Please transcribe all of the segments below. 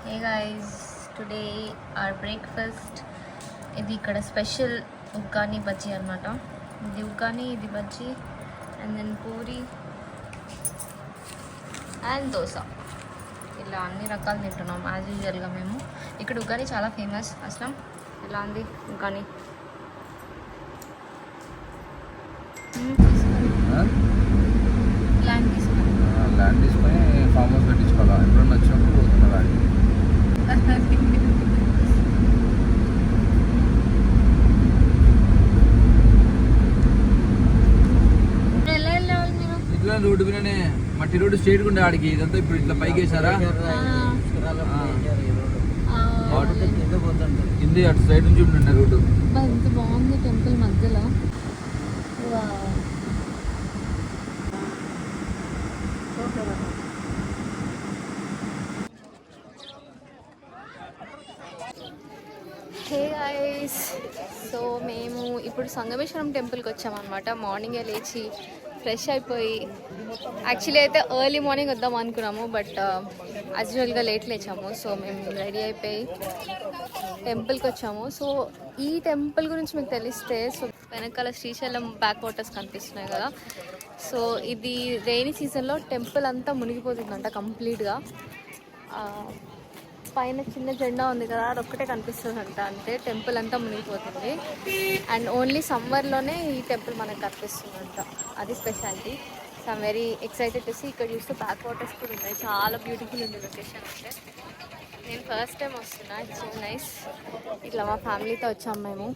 Hey guys, today our breakfast ఇది ఇక్కడ special uggani bajji అన్నమాట. ఇది ఉగ్గాని, ఇది bajji and then puri and dosa. ఇలా అన్ని రకాలు తింటున్నాం యాజ్ యూజువల్గా మేము. ఇక్కడ ఉగ్గాని చాలా ఫేమస్. అసలు ఎలా ఉంది ఉగ్గాని? ల్యాండ్ తీసుకొని ఫామ్ హౌస్ కట్టించుకోవాలా. ఎప్పుడన్నా వచ్చినప్పుడు పోతున్నా ఇట్లా రోడ్డు మీదనే మట్టి రోడ్డు స్ట్రైట్ ఉండే ఆడికి. ఇదంతా ఇప్పుడు ఇట్లా పైకి వేసారా కింది అటు సైడ్ నుంచి ఉంటుండే రోడ్డు. ఎంత బాగుంది టెంపుల్ మధ్యలో. హే గైస్, సో మేము ఇప్పుడు సంగమేశ్వరం టెంపుల్కి వచ్చామన్నమాట. మార్నింగే లేచి ఫ్రెష్ అయిపోయి, యాక్చువల్లీ అయితే ఎర్లీ మార్నింగ్ వద్దాం అనుకున్నాము, బట్ యాజ్ యూజువల్గా లేట్ లేచాము. సో మేము రెడీ అయిపోయి టెంపుల్కి వచ్చాము. సో ఈ టెంపుల్ గురించి మీకు తెలిస్తే, సో వెనకాల శ్రీశైలం బ్యాక్ వాటర్స్ కనిపిస్తున్నాయి కదా. సో ఇది రెయినీ సీజన్లో టెంపుల్ అంతా మునిగిపోతుందంట కంప్లీట్గా. పైన చిన్న జెండా ఉంది కదా, అది ఒక్కటే కనిపిస్తుందంట, అంటే టెంపుల్ అంతా మునిగిపోతుంది. అండ్ ఓన్లీ సమ్మర్లోనే ఈ టెంపుల్ మనకు కనిపిస్తుందంట, అది speciality. So I'm very excited to see. ఇక్కడ చూస్తే బ్యాక్ వాటర్స్ కూడా ఉన్నాయి, చాలా బ్యూటిఫుల్ ఉంది లొకేషన్. అంటే నేను ఫస్ట్ టైం వస్తున్నా, ఇట్స్ సో నైస్. ఇట్లా మా ఫ్యామిలీతో వచ్చాము మేము.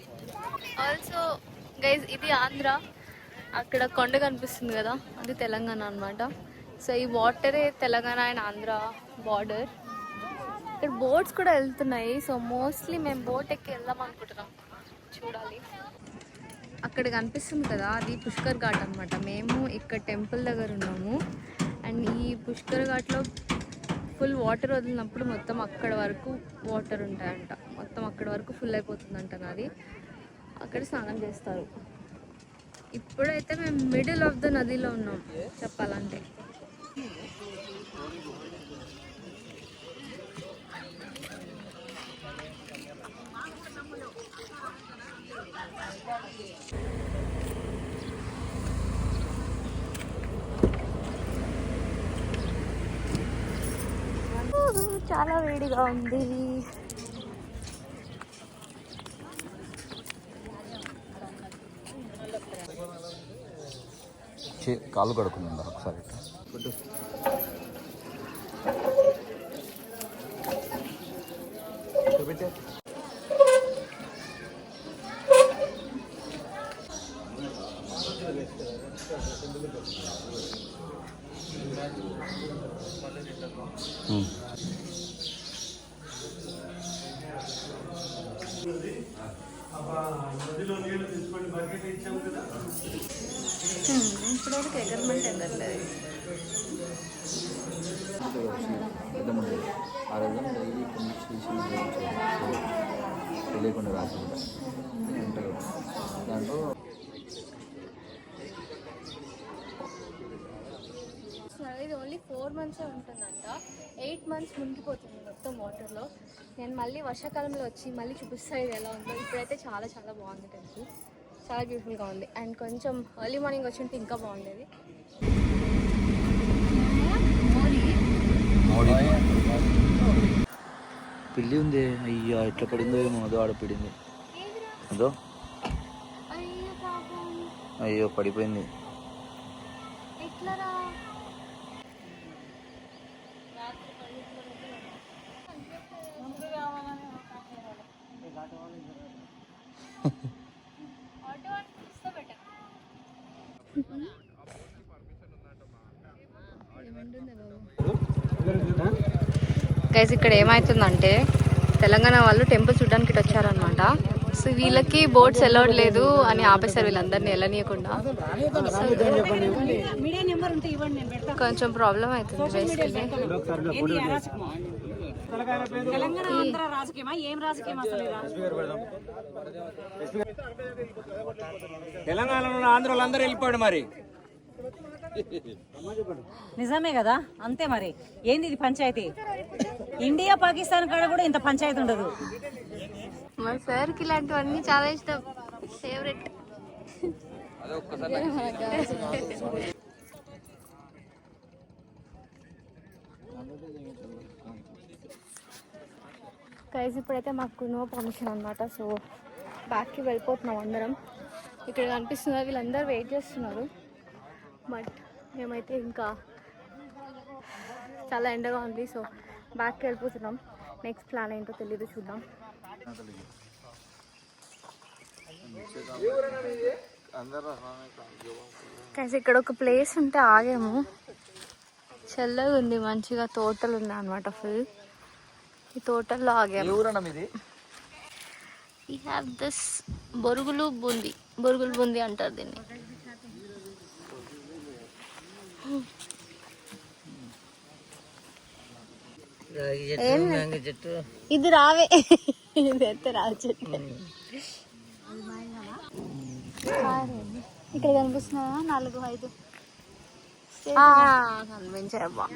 ఆల్సో గైజ్, ఇది ఆంధ్ర. అక్కడ కొండ కనిపిస్తుంది కదా, అది తెలంగాణ అనమాట. సో ఈ వాటరే తెలంగాణ అండ్ ఆంధ్ర బార్డర్. ఇక్కడ బోట్స్ కూడా వెళ్తున్నాయి. సో మోస్ట్లీ మేము బోట్ ఎక్కి వెళ్దాం అనుకుంటున్నాం, చూడాలి. అక్కడ కనిపిస్తుంది కదా, అది పుష్కర్ ఘాట్ అనమాట. మేము ఇక్కడ టెంపుల్ దగ్గర ఉన్నాము. అండ్ ఈ పుష్కర్ ఘాట్లో ఫుల్ వాటర్ వదిలినప్పుడు మొత్తం అక్కడ వరకు వాటర్ ఉంటాయంట, మొత్తం అక్కడ వరకు ఫుల్ అయిపోతుందంట నది. అక్కడ స్నానం చేస్తారు. ఇప్పుడైతే మేము మిడిల్ ఆఫ్ ద నదిలో ఉన్నాం చెప్పాలంటే. చాలా వేడిగా ఉంది. కాలు కడుకుందా ఒకసారి. ఇప్పటివరకు ఎగర్మెంట్ ఎగరలేదు. తెలియకుండా రాసి దాంట్లో ఇది ఓన్లీ 4 months ఉంటుందంట. 8 months మునిగిపోతుంది మొత్తం వాటర్లో. నేను మళ్ళీ వర్షాకాలంలో వచ్చి మళ్ళీ చూపిస్తాను ఇది ఎలా ఉందో. ఇప్పుడైతే చాలా చాలా బాగుంది టెంపుల్, చాలా బ్యూటిఫుల్గా ఉంది. అండ్ కొంచెం ఎర్లీ మార్నింగ్ వచ్చి ఉంటే ఇంకా బాగుండేది. పిల్లి ఉంది. అయ్యో ఎట్లా పడిందో ఏమో, అదో ఆడ పడింది. అదో అయ్యో పడిపోయింది. గైస్, ఇక్కడ ఏమవుతుందంటే తెలంగాణ వాళ్ళు టెంపుల్ చూడడానికి ఇటు వచ్చారనమాట. సో వీళ్ళకి బోట్స్ అలౌడ్ లేదు అని ఆపేశారు వీళ్ళందరినీ వెళ్ళనీయకుండా. కొంచెం ప్రాబ్లం అవుతుంది బేసికల్లీ. తెలంగాణలో ఆంధ్రలో అందరూ వెళ్ళిపోయాడు మరి. నిజమే కదా, అంతే మరి. ఏంది ఇది పంచాయతీ? ఇండియా పాకిస్తాన్ కాడ కూడా ఇంత పంచాయతీ ఉండదు. మా సార్కి ఇలాంటివన్నీ చాలా ఇష్టం, ఫేవరెట్. గైస్ ఇప్పుడైతే మాకు నో పర్మిషన్ అనమాట, సో బ్యాక్కి వెళ్ళిపోతున్నాం అందరం. ఇక్కడ కనిపిస్తున్నారు వీళ్ళందరూ వెయిట్ చేస్తున్నారు, బట్ మేమైతే ఇంకా చాలా ఎండగా ఉంది, సో బ్యాక్కి వెళ్ళిపోతున్నాం. నెక్స్ట్ ప్లాన్ ఏంటో తెలియదు, చూద్దాం. గైస్ ఇక్కడ ఒక ప్లేస్ ఉంటే ఆగాము, చల్లగా ఉంది, మంచిగా తోటలు ఉన్నాయి అనమాట. ఫుల్ ఈ తోటల్లో ఆగాము. వీ హ్యావ్ దిస్ బొరుగులు బూందీ అంటారు దీన్ని. ఇది రావే, ఇది అయితే రావి చెట్టు. ఇక్కడ కనిపిస్తున్నాయా 4-5 కనిపించాయబ్బా.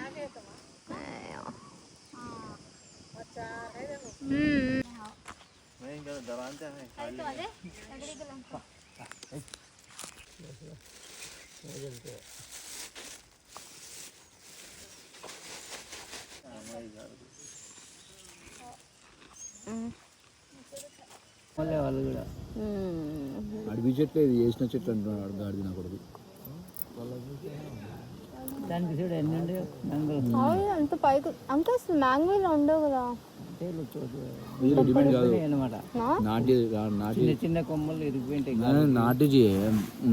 వాళ్ళు కూడా అడవి చెట్లు ఇది చేసిన చెట్లు అంటున్నాడు గాడిది నా కొడుకు. దానికి చూడు ఎన్ని ఉండేవి మ్యాంగో. అంత పైకి అంత మ్యాంగోలు ఉండవు కదా, రెడీమేడ్ కాదు అనమాట. నాటి నాటి చిన్న కొమ్మలు ఇరిగిపోయింటాయి.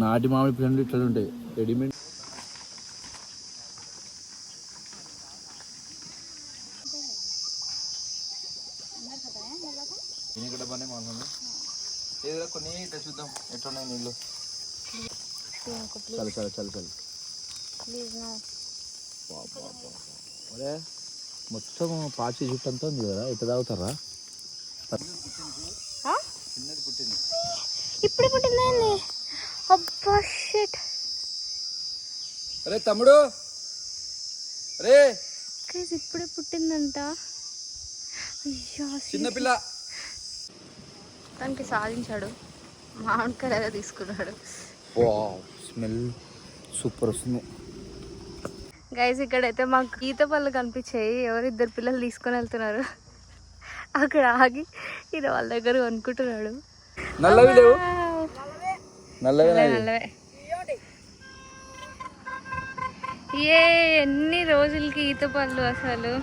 నాటి మామిడి పండ్లు ఇట్లా ఉంటాయి. రెడీమేడ్ కొన్ని చూద్దాం ఎట్లున్నాయి నీళ్ళు. చల్ చల్ చల్ చల్ అరే మొత్తం పాచి జుట్టు అంతా ఉంది కదా, ఎట్లా తాగుతారా? ఇప్పుడు పుట్టిందండి. అబ్బా షిట్. అరే తమ్ముడు, అరే ఇప్పుడే పుట్టిందంట. చిన్నపిల్ల తనకి సాధించాడు, మామిడికాయ తీసుకున్నాడు. స్మెల్ సూపర్ వస్తుంది. గైస్ ఇక్కడైతే మాకు ఈత పళ్ళు కనిపించాయి, ఎవరిద్దరు పిల్లలు తీసుకొని వెళ్తున్నారు. అక్కడ ఆగి ఇది వాళ్ళ దగ్గర కొనుక్కుంటున్నాడు. నల్లవి లేవు, నల్లవే. ఎన్ని రోజులకి ఈత పళ్ళు, అసలు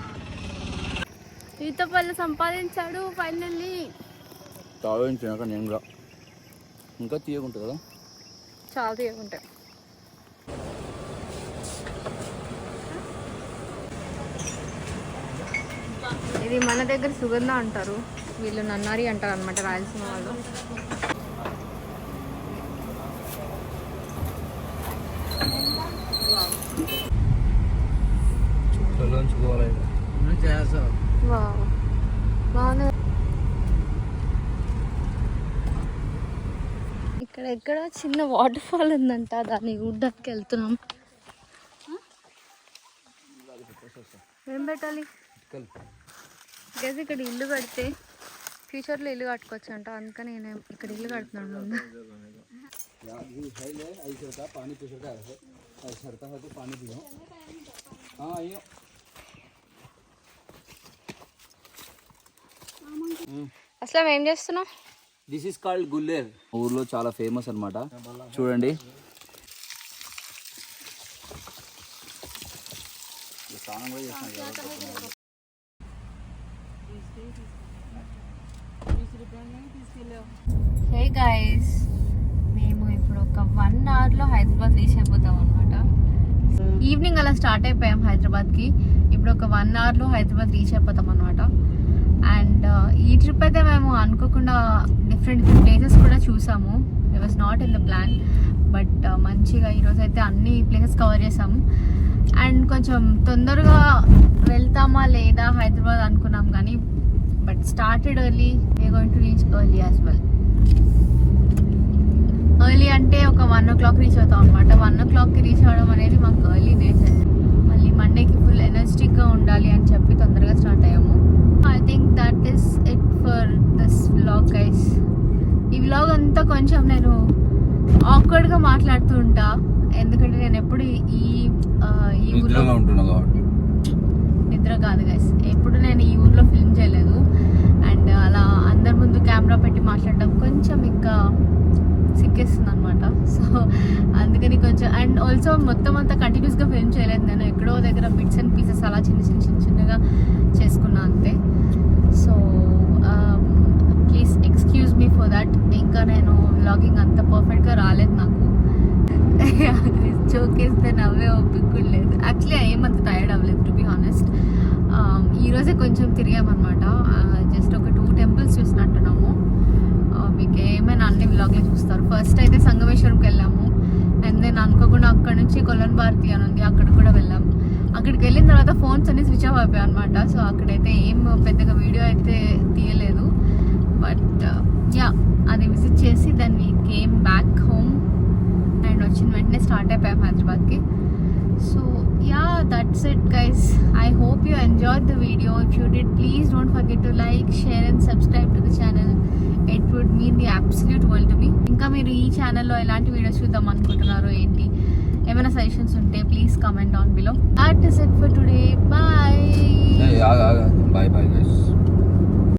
ఈత పళ్ళు సంపాదించాడు ఫైనల్లీ. తాగించాక నేను కూడా ఇంకా తీయకుంటుంది కదా, చాలా తీయకుంటాయి. ఇది మన దగ్గర సుగంధ అంటారు, వీళ్ళు నన్నారి అంటారు అనమాట, రాయలసీమ వాళ్ళు. బాగుంది. ఇక్కడ ఎక్కడ చిన్న వాటర్ ఫాల్ ఉందంట, దాన్ని చూడ్డానికి వెళ్తున్నాం. ఏం పెట్టాలి గైస్? ఇక్కడ ఇల్లు కడితే ఫ్యూచర్లో ఇల్లు కట్టుకోవచ్చు అంట, అందుకని నేను ఇక్కడ ఇల్లు కడుతున్నాను ముందు. అసలు ఏం చేస్తున్నావు? దిస్ ఈస్ కాల్డ్ గుల్లేర్. ఊర్లో చాలా ఫేమస్ అన్నమాట. చూడండి, హే గైస్, మేము ఇప్పుడు ఒక 1 అవర్లో హైదరాబాద్ రీచ్ అయిపోతాం అనమాట. ఈవినింగ్ అలా స్టార్ట్ అయిపోయాం హైదరాబాద్కి, ఇప్పుడు ఒక 1 అవర్లో హైదరాబాద్ రీచ్ అయిపోతాం అనమాట. అండ్ ఈ ట్రిప్ అయితే మేము అనుకోకుండా డిఫరెంట్ ప్లేసెస్ కూడా చూసాము. It was not in the plan, but మంచిగా ఈరోజు అయితే అన్ని ప్లేసెస్ కవర్ చేసాము. అండ్ కొంచెం తొందరగా వెళ్తామా లేదా హైదరాబాద్ అనుకున్నాం కానీ, but started early, we are going to reach early as well. Early అంటే ఒక 1 o'clock రీచ్ అవుతాం అనమాట. 1 o'clockకి రీచ్ అవ్వడం అనేది మాకు ఎర్లీ డేస్ అండి. మళ్ళీ మండేకి ఫుల్ ఎనర్జెటిక్గా ఉండాలి అని చెప్పి తొందరగా స్టార్ట్ అయ్యాము. I think that is it for this vlog guys. ఈ వ్లాగ్ అంతా కొంచెం నేను ఆక్వర్డ్గా మాట్లాడుతూ ఉంటా, ఎందుకంటే నేను ఎప్పుడు ఈ ఊర్లో నిద్ర కాదు గైస్, ఎప్పుడు నేను ఈ ఊర్లో ఫిల్మ్ చేయలేదు. అండ్ అలా అందరి ముందు కెమెరా పెట్టి మాట్లాడడం కొంచెం ఇంకా సిక్కేస్తుంది అనమాట. సో అందుకని కొంచెం, అండ్ ఆల్సో మొత్తం అంతా కంటిన్యూస్గా ఫిల్మ్ చేయలేదు నేను, ఎక్కడో దగ్గర బిట్స్ అండ్ పీసెస్ అలా చిన్నగా చేసుకున్నా అంతే. So please excuse me for that. ఇంకా నేను వ్లాగింగ్ అంత పర్ఫెక్ట్గా రాలేదు నాకు. చోకేస్తే నవ్వే ఓపిక లేదు. యాక్చువల్లీ ఏమంత టైర్డ్ అవ్వలేదు టు బి హానెస్ట్. ఈరోజే కొంచెం తిరిగామన్నమాట, జస్ట్ ఒక 2 temples చూసినట్టున్నాము. మీకు ఏమైనా అన్ని వ్లాగ్లో చూస్తారు. ఫస్ట్ అయితే సంగమేశ్వరంకి వెళ్ళాము, అండ్ దెన్ అనుకోకుండా అక్కడ నుంచి కొలన్ భారతి అని ఉంది, అక్కడికి కూడా వెళ్ళాం. అక్కడికి వెళ్ళిన తర్వాత ఫోన్స్ అన్ని స్విచ్ ఆఫ్ అయిపోయాయి అనమాట. సో అక్కడైతే ఏం పెద్దగా వీడియో అయితే తీయలేదు. బట్ యా, అది విజిట్ చేసి then we came back home and వచ్చిన వెంటనే స్టార్ట్ అయిపోయాం హైదరాబాద్కి. So yeah, that's it guys. I hope you enjoyed the video. If you did, please don't forget to like, share and subscribe to the channel. It would mean the absolute world to me. ఇంకా మీరు ఈ ఛానల్లో ఎలాంటి videos చూద్దాం అనుకుంటున్నారో ఏంటి, ఏమైనా suggestions ఉంటే please comment down below. That is it for today. Bye. Bye bye guys.